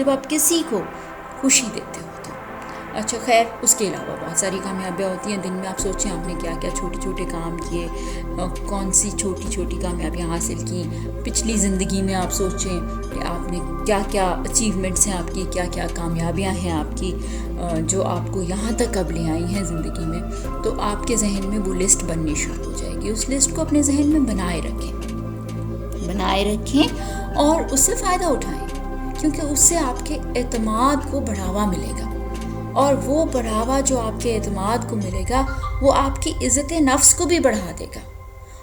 جب آپ کسی کو خوشی دیتے ہو تو. اچھا خیر، اس کے علاوہ بہت ساری کامیابیاں ہوتی ہیں. دن میں آپ سوچیں آپ نے کیا کیا چھوٹے چھوٹے کام کیے، کون سی چھوٹی چھوٹی کامیابیاں حاصل کی. پچھلی زندگی میں آپ سوچیں کہ آپ نے کیا کیا اچیومنٹس ہیں آپ کی، کیا کیا کامیابیاں ہیں آپ کی جو آپ کو یہاں تک اب لے آئی ہیں زندگی میں. تو آپ کے ذہن میں وہ لسٹ بننی شروع ہو جائے گی. اس لسٹ کو اپنے ذہن میں بنائے رکھیں اور اس سے فائدہ اٹھائیں، کیونکہ اس سے آپ کے اعتماد کو بڑھاوا ملے گا. اور وہ بڑھاوا جو آپ کے اعتماد کو ملے گا وہ آپ کی عزت نفس کو بھی بڑھا دے گا.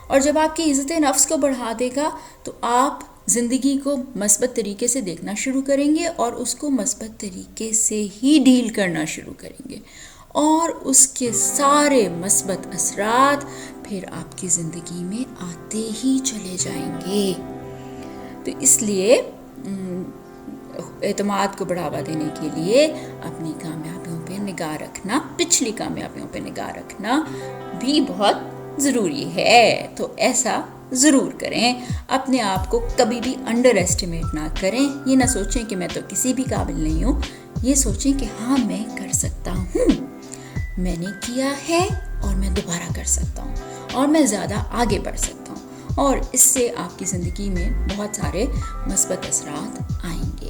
اور جب آپ کی عزت نفس کو بڑھا دے گا تو آپ زندگی کو مثبت طریقے سے دیکھنا شروع کریں گے اور اس کو مثبت طریقے سے ہی ڈیل کرنا شروع کریں گے، اور اس کے سارے مثبت اثرات پھر آپ کی زندگی میں آتے ہی چلے جائیں گے. تو اس لیے اعتماد کو بڑھاوا دینے کے لیے اپنی کامیابیوں پہ نگاہ رکھنا، پچھلی کامیابیوں پہ نگاہ رکھنا بھی بہت ضروری ہے. تو ایسا ضرور کریں. اپنے آپ کو کبھی بھی انڈر ایسٹیمیٹ نہ کریں. یہ نہ سوچیں کہ میں تو کسی بھی قابل نہیں ہوں. یہ سوچیں کہ ہاں میں کر سکتا ہوں، میں نے کیا ہے اور میں دوبارہ کر سکتا ہوں اور میں زیادہ آگے بڑھ سکتا ہوں. اور اس سے آپ کی زندگی میں بہت سارے مثبت اثرات آئیں گے.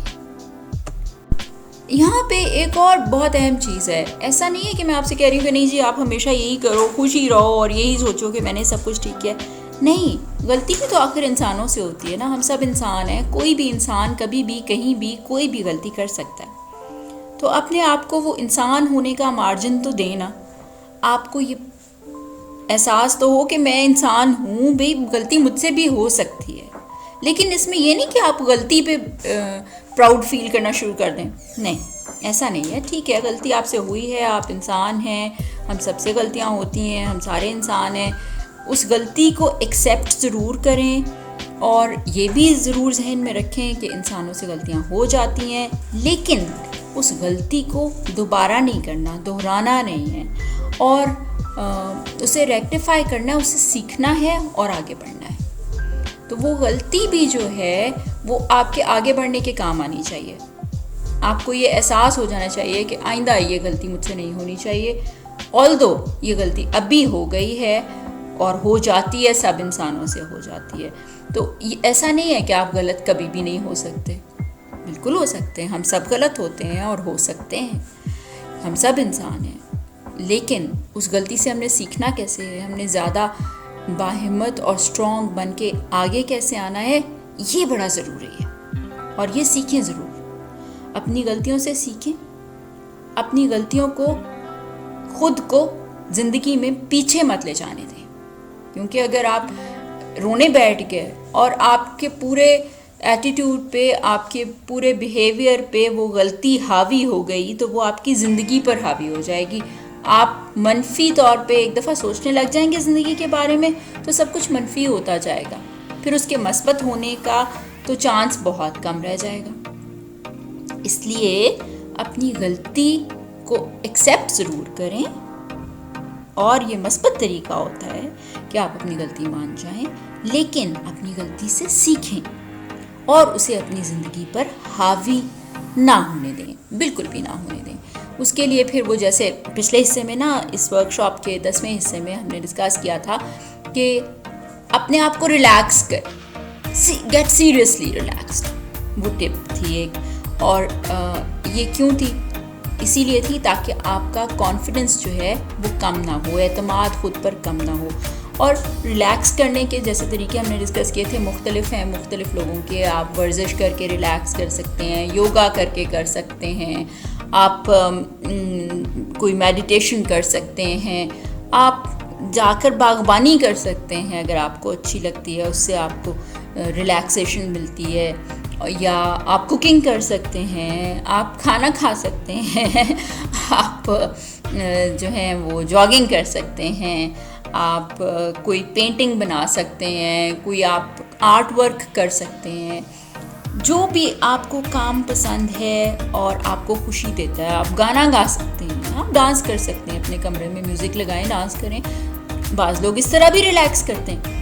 یہاں پہ ایک اور بہت اہم چیز ہے. ایسا نہیں ہے کہ میں آپ سے کہہ رہی ہوں کہ نہیں جی آپ ہمیشہ یہی کرو، خوش ہی رہو اور یہی سوچو کہ میں نے سب کچھ ٹھیک کیا. نہیں، غلطی بھی تو آخر انسانوں سے ہوتی ہے نا. ہم سب انسان ہیں. کوئی بھی انسان کبھی بھی کہیں بھی کوئی بھی غلطی کر سکتا ہے. تو اپنے آپ کو وہ انسان ہونے کا مارجن تو دینا. آپ کو یہ احساس تو ہو کہ میں انسان ہوں، بھئی غلطی مجھ سے بھی ہو سکتی ہے. لیکن اس میں یہ نہیں کہ آپ غلطی پہ پراؤڈ فیل کرنا شروع کر دیں. نہیں، ایسا نہیں ہے. ٹھیک ہے، غلطی آپ سے ہوئی ہے، آپ انسان ہیں، ہم سب سے غلطیاں ہوتی ہیں، ہم سارے انسان ہیں. اس غلطی کو ایکسیپٹ ضرور کریں اور یہ بھی ضرور ذہن میں رکھیں کہ انسانوں سے غلطیاں ہو جاتی ہیں، لیکن اس غلطی کو دوبارہ نہیں کرنا، دہرانا نہیں ہے اور اسے ریکٹیفائی کرنا ہے، اسے سیکھنا ہے اور آگے بڑھنا ہے. تو وہ غلطی بھی جو ہے وہ آپ کے آگے بڑھنے کے کام آنی چاہیے. آپ کو یہ احساس ہو جانا چاہیے کہ آئندہ یہ غلطی مجھ سے نہیں ہونی چاہیے. آلدو یہ غلطی ابھی ہو گئی ہے اور ہو جاتی ہے، سب انسانوں سے ہو جاتی ہے. تو ایسا نہیں ہے کہ آپ غلط کبھی بھی نہیں ہو سکتے. بالکل ہو سکتے ہیں. ہم سب غلط ہوتے ہیں اور ہو سکتے ہیں. ہم سب انسان ہیں. لیکن اس غلطی سے ہم نے سیکھنا کیسے ہے، ہم نے زیادہ باہمت اور اسٹرانگ بن کے آگے کیسے آنا ہے، یہ بڑا ضروری ہے. اور یہ سیکھیں ضرور. اپنی غلطیوں سے سیکھیں. اپنی غلطیوں کو، خود کو زندگی میں پیچھے مت لے جانے دیں. کیونکہ اگر آپ رونے بیٹھ گئے اور آپ کے پورے ایٹیٹیوڈ پہ، آپ کے پورے بیہیویئر پہ وہ غلطی حاوی ہو گئی تو وہ آپ کی زندگی پر حاوی ہو جائے گی. آپ منفی طور پہ ایک دفعہ سوچنے لگ جائیں گے زندگی کے بارے میں تو سب کچھ منفی ہوتا جائے گا. پھر اس کے مثبت ہونے کا تو چانس بہت کم رہ جائے گا. اس لیے اپنی غلطی کو ایکسیپٹ ضرور کریں اور یہ مثبت طریقہ ہوتا ہے کہ آپ اپنی غلطی مان جائیں، لیکن اپنی غلطی سے سیکھیں اور اسے اپنی زندگی پر حاوی نہ ہونے دیں، بالکل بھی نہ ہونے دیں. اس کے لیے پھر وہ جیسے پچھلے حصے میں نا، اس ورک شاپ کے 10ویں حصے میں ہم نے ڈسکس کیا تھا کہ اپنے آپ کو ریلیکس کر، گیٹ سیریسلی ریلیکسڈ. وہ ٹپ تھی ایک. اور یہ کیوں تھی؟ اسی لیے تھی تاکہ آپ کا کانفیڈنس جو ہے وہ کم نہ ہو، اعتماد خود پر کم نہ ہو. اور ریلیکس کرنے کے جیسے طریقے ہم نے ڈسکس کیے تھے مختلف ہیں، مختلف لوگوں کے. آپ ورزش کر کے ریلیکس کر سکتے ہیں، یوگا کر کے کر سکتے ہیں، آپ کوئی میڈیٹیشن کر سکتے ہیں، آپ جا کر باغبانی کر سکتے ہیں اگر آپ کو اچھی لگتی ہے، اس سے آپ کو ریلیکسیشن ملتی ہے. یا آپ کوکنگ کر سکتے ہیں، آپ کھانا کھا سکتے ہیں، آپ جو ہیں وہ جاگنگ کر سکتے ہیں، آپ کوئی پینٹنگ بنا سکتے ہیں، کوئی آپ آرٹ ورک کر سکتے ہیں. جو بھی آپ کو کام پسند ہے اور آپ کو خوشی دیتا ہے. آپ گانا گا سکتے ہیں، آپ ڈانس کر سکتے ہیں، اپنے کمرے میں میوزک لگائیں، ڈانس کریں. بعض لوگ اس طرح بھی ریلیکس کرتے ہیں.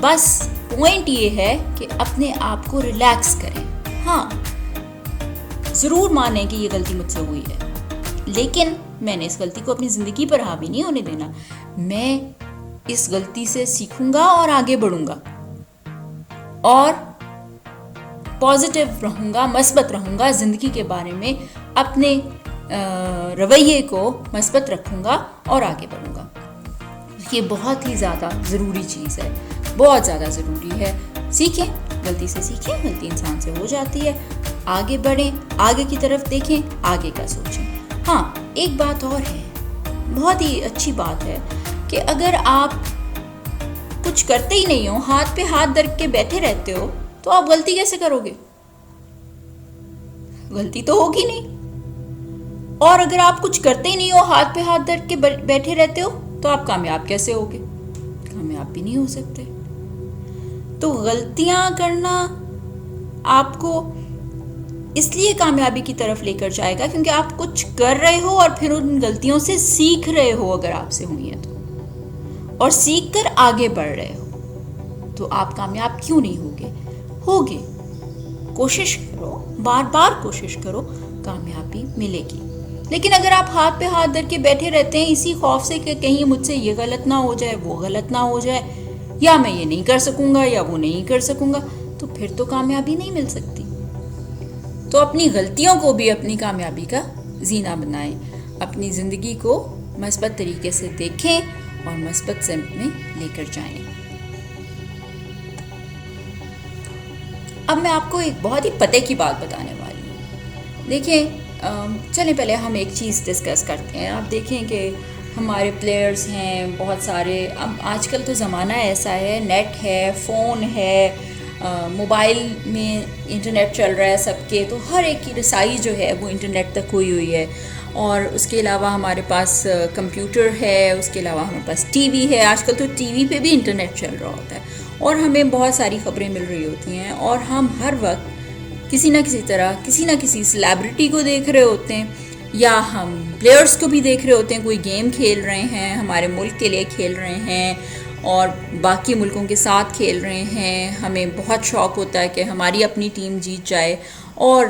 بس پوائنٹ یہ ہے کہ اپنے آپ کو ریلیکس کریں. ہاں، ضرور مانیں کہ یہ غلطی مجھ سے ہوئی ہے، لیکن میں نے اس غلطی کو اپنی زندگی پر حاوی نہیں ہونے دینا. میں اس غلطی سے سیکھوں گا اور آگے بڑھوں گا اور پازیٹیو رہوں گا، مثبت رہوں گا، زندگی کے بارے میں اپنے رویے کو مثبت رکھوں گا اور آگے بڑھوں گا. یہ بہت ہی زیادہ ضروری چیز ہے، بہت زیادہ ضروری ہے. سیکھیں، غلطی سے سیکھیں، غلطی انسان سے ہو جاتی ہے. آگے بڑھیں، آگے کی طرف دیکھیں، آگے کا سوچیں. ہاں، ایک بات اور ہے، بہت ہی اچھی بات ہے کہ اگر آپ کچھ کرتے ہی نہیں ہو، ہاتھ پہ ہاتھ دھر کے بیٹھے رہتے ہو، تو آپ غلطی کیسے کرو گے؟ غلطی تو ہوگی نہیں. اور اگر آپ کچھ کرتے ہی نہیں ہو، ہاتھ پہ ہاتھ دھر کے بیٹھے رہتے ہو، تو آپ کامیاب کیسے ہوگے؟ کامیاب بھی نہیں ہو سکتے. تو غلطیاں کرنا آپ کو اس لیے کامیابی کی طرف لے کر جائے گا کیونکہ آپ کچھ کر رہے ہو اور پھر ان غلطیوں سے سیکھ رہے ہو. اگر آپ سے ہوئی ہیں تو، اور سیکھ کر آگے بڑھ رہے ہو، تو آپ کامیاب کیوں نہیں ہوگے؟ ہوگے. کوشش کرو، بار بار کوشش کرو، کامیابی ملے گی. لیکن اگر آپ ہاتھ پہ ہاتھ دھر کے بیٹھے رہتے ہیں اسی خوف سے کہ کہیں مجھ سے یہ غلط نہ ہو جائے، وہ غلط نہ ہو جائے، یا میں یہ نہیں کر سکوں گا یا وہ نہیں کر سکوں گا، تو پھر تو کامیابی نہیں مل سکتی. تو اپنی غلطیوں کو بھی اپنی کامیابی کا زینہ بنائیں، اپنی زندگی کو مثبت طریقے سے دیکھیں اور مثبت سمت میں لے کر جائیں. اب میں آپ کو ایک بہت ہی پتے کی بات بتانے والی ہوں. دیکھیں، چلیں پہلے ہم ایک چیز ڈسکس کرتے ہیں. آپ دیکھیں کہ ہمارے پلیئرز ہیں بہت سارے. اب آج کل تو زمانہ ایسا ہے، نیٹ ہے، فون ہے، موبائل میں انٹرنیٹ چل رہا ہے سب کے، تو ہر ایک کی رسائی جو ہے وہ انٹرنیٹ تک ہوئی ہے. اور اس کے علاوہ ہمارے پاس کمپیوٹر ہے، اس کے علاوہ ہمارے پاس ٹی وی ہے. آج کل تو ٹی وی پہ بھی انٹرنیٹ چل رہا ہوتا ہے اور ہمیں بہت ساری خبریں مل رہی ہوتی ہیں، اور ہم ہر وقت کسی نہ کسی طرح کسی نہ کسی سیلیبریٹی کو دیکھ رہے ہوتے ہیں، یا ہم پلیئرز کو بھی دیکھ رہے ہوتے ہیں. کوئی گیم کھیل رہے ہیں، ہمارے ملک کے لیے کھیل رہے ہیں اور باقی ملکوں کے ساتھ کھیل رہے ہیں. ہمیں بہت شوق ہوتا ہے کہ ہماری اپنی ٹیم جیت جائے، اور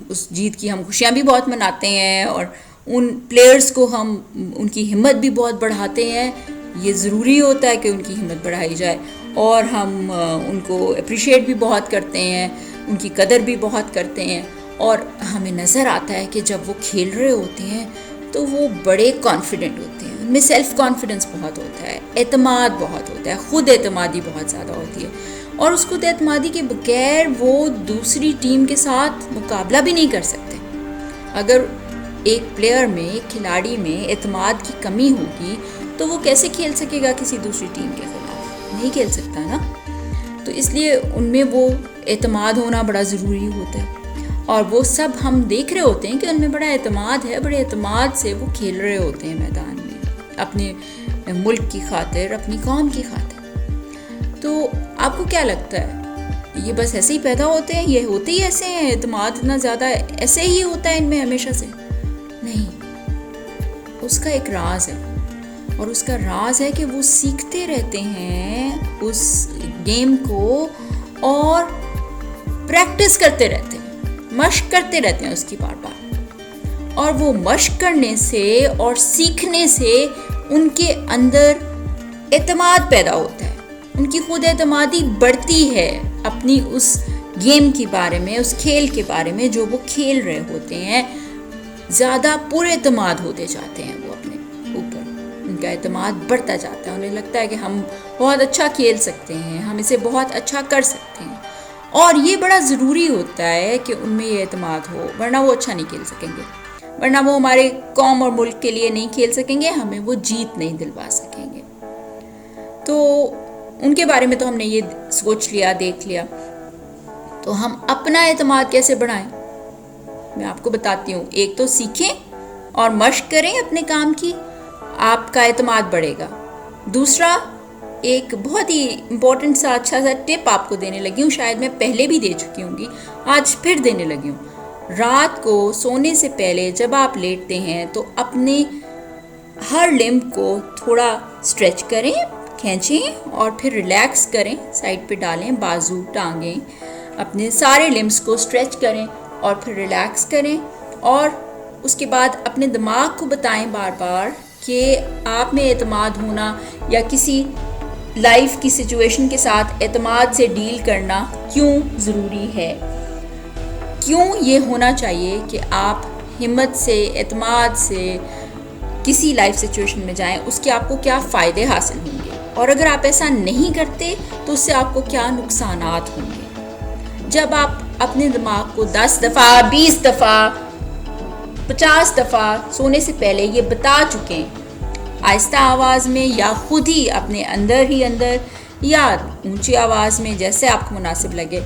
اس جیت کی ہم خوشیاں بھی بہت مناتے ہیں، اور ان پلیئرز کو ہم ان کی ہمت بھی بہت بڑھاتے ہیں. یہ ضروری ہوتا ہے کہ ان کی ہمت بڑھائی جائے، اور ہم ان کو اپریشیٹ بھی بہت کرتے ہیں، ان کی قدر بھی بہت کرتے ہیں. اور ہمیں نظر آتا ہے کہ جب وہ کھیل رہے ہوتے ہیں تو وہ بڑے کانفیڈنٹ ہوتے ہیں، ان میں سیلف کانفیڈنس بہت ہوتا ہے، اعتماد بہت ہوتا ہے، خود اعتمادی بہت زیادہ ہوتی ہے. اور اس خود اعتمادی کے بغیر وہ دوسری ٹیم کے ساتھ مقابلہ بھی نہیں کر سکتے. اگر ایک پلیئر میں، ایک کھلاڑی میں اعتماد کی کمی ہوگی تو وہ کیسے کھیل سکے گا کسی دوسری ٹیم کے خلاف؟ نہیں کھیل سکتا نا. تو اس لیے ان میں وہ اعتماد ہونا بڑا ضروری ہوتا ہے. اور وہ سب ہم دیکھ رہے ہوتے ہیں کہ ان میں بڑا اعتماد ہے، بڑے اعتماد سے وہ کھیل رہے ہوتے ہیں میدان میں، اپنے ملک کی خاطر، اپنی قوم کی خاطر. تو آپ کو کیا لگتا ہے، یہ بس ایسے ہی پیدا ہوتے ہیں، یہ ہوتے ہی ایسے ہیں، اعتماد اتنا زیادہ ایسے ہی ہوتا ہے ان میں ہمیشہ سے؟ نہیں، اس کا ایک راز ہے، اور اس کا راز ہے کہ وہ سیکھتے رہتے ہیں اس گیم کو، اور پریکٹس کرتے رہتے ہیں، مشق کرتے رہتے ہیں اس کی بار بار. اور وہ مشق کرنے سے اور سیکھنے سے ان کے اندر اعتماد پیدا ہوتا ہے، ان کی خود اعتمادی بڑھتی ہے اپنی اس گیم کے بارے میں، اس کھیل کے بارے میں جو وہ کھیل رہے ہوتے ہیں. زیادہ پورے اعتماد ہوتے جاتے ہیں وہ اپنے اوپر، ان کا اعتماد بڑھتا جاتا ہے، انہیں لگتا ہے کہ ہم بہت اچھا کھیل سکتے ہیں، ہم اسے بہت اچھا کر سکتے ہیں. اور یہ بڑا ضروری ہوتا ہے کہ ان میں یہ اعتماد ہو، ورنہ وہ اچھا نہیں کھیل سکیں گے، ورنہ وہ ہمارے قوم اور ملک کے لیے نہیں کھیل سکیں گے، ہمیں وہ جیت نہیں دلوا سکیں گے. تو ان کے بارے میں تو ہم نے یہ سوچ لیا، دیکھ لیا. تو ہم اپنا اعتماد کیسے بڑھائیں؟ میں آپ کو بتاتی ہوں. ایک تو سیکھیں اور مشق کریں اپنے کام کی، آپ کا اعتماد بڑھے گا. دوسرا، ایک بہت ہی امپورٹنٹ سا اچھا سا ٹپ آپ کو دینے لگی ہوں، شاید میں پہلے بھی دے چکی ہوں گی، آج پھر دینے لگی ہوں. رات کو سونے سے پہلے جب آپ لیٹتے ہیں تو اپنے ہر لمب کو تھوڑا اسٹریچ کریں، کھینچیں، اور پھر ریلیکس کریں، سائڈ پہ ڈالیں، بازو، ٹانگیں، اپنے سارے لمبس کو اسٹریچ کریں اور پھر ریلیکس کریں، اور اس کے بعد اپنے دماغ کو بتائیں بار بار کہ آپ میں اعتماد ہونا یا کسی لائف کی سچویشن کے ساتھ اعتماد سے ڈیل کرنا کیوں ضروری ہے، کیوں یہ ہونا چاہیے کہ آپ ہمت سے، اعتماد سے کسی لائف سچویشن میں جائیں، اس کے آپ کو کیا فائدے حاصل ہوں گے، اور اگر آپ ایسا نہیں کرتے تو اس سے آپ کو کیا نقصانات ہوں گے۔ جب آپ اپنے دماغ کو 10 دفعہ، 20 دفعہ، 50 دفعہ سونے سے پہلے یہ بتا چکیں، آہستہ آواز میں یا خود ہی اپنے اندر ہی اندر یا اونچی آواز میں، جیسے آپ کو مناسب لگے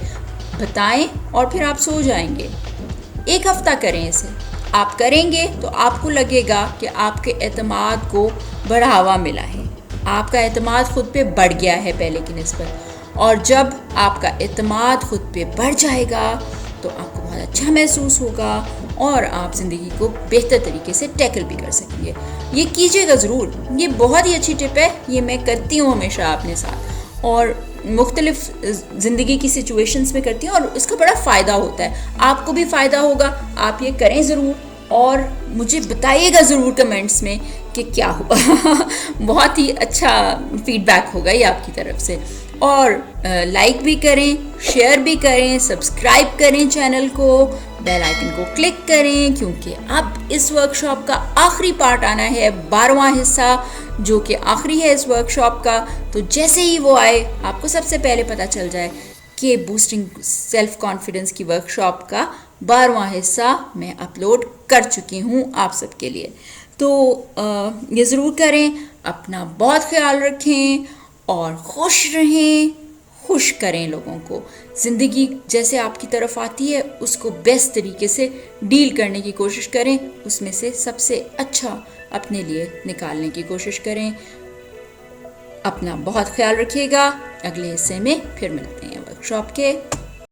بتائیں، اور پھر آپ سو جائیں گے۔ 1 ہفتہ کریں اسے، آپ کریں گے تو آپ کو لگے گا کہ آپ کے اعتماد کو بڑھاوا ملا ہے، آپ کا اعتماد خود پہ بڑھ گیا ہے پہلے کی نسبت، اور جب آپ کا اعتماد خود پہ بڑھ جائے گا تو آپ کو بہت اچھا محسوس ہوگا اور آپ زندگی کو بہتر طریقے سے ٹیکل بھی کر سکیں گے۔ یہ کیجیے گا ضرور، یہ بہت ہی اچھی ٹپ ہے، یہ میں کرتی ہوں ہمیشہ اپنے ساتھ، اور مختلف زندگی کی سچویشنز میں کرتی ہوں، اور اس کا بڑا فائدہ ہوتا ہے، آپ کو بھی فائدہ ہوگا۔ آپ یہ کریں ضرور اور مجھے بتائیے گا ضرور کمنٹس میں کہ کیا ہوا۔ بہت ہی اچھا فیڈ بیک ہوگا یہ آپ کی طرف سے، اور لائک بھی کریں، شیئر بھی کریں، سبسکرائب کریں چینل کو، بیل آئیکن کو کلک کریں، کیونکہ اب اس ورکشاپ کا آخری پارٹ آنا ہے، 12واں حصہ جو کہ آخری ہے اس ورکشاپ کا۔ تو جیسے ہی وہ آئے آپ کو سب سے پہلے پتہ چل جائے کہ بوسٹنگ سیلف کانفیڈنس کی ورکشاپ کا 12واں حصہ میں اپلوڈ کر چکی ہوں آپ سب کے لیے۔ تو یہ ضرور کریں، اپنا بہت خیال رکھیں اور خوش رہیں، خوش کریں لوگوں کو، زندگی جیسے آپ کی طرف آتی ہے اس کو بیسٹ طریقے سے ڈیل کرنے کی کوشش کریں، اس میں سے سب سے اچھا اپنے لیے نکالنے کی کوشش کریں۔ اپنا بہت خیال رکھیے گا، اگلے حصے میں پھر ملتے ہیں ورکشاپ کے۔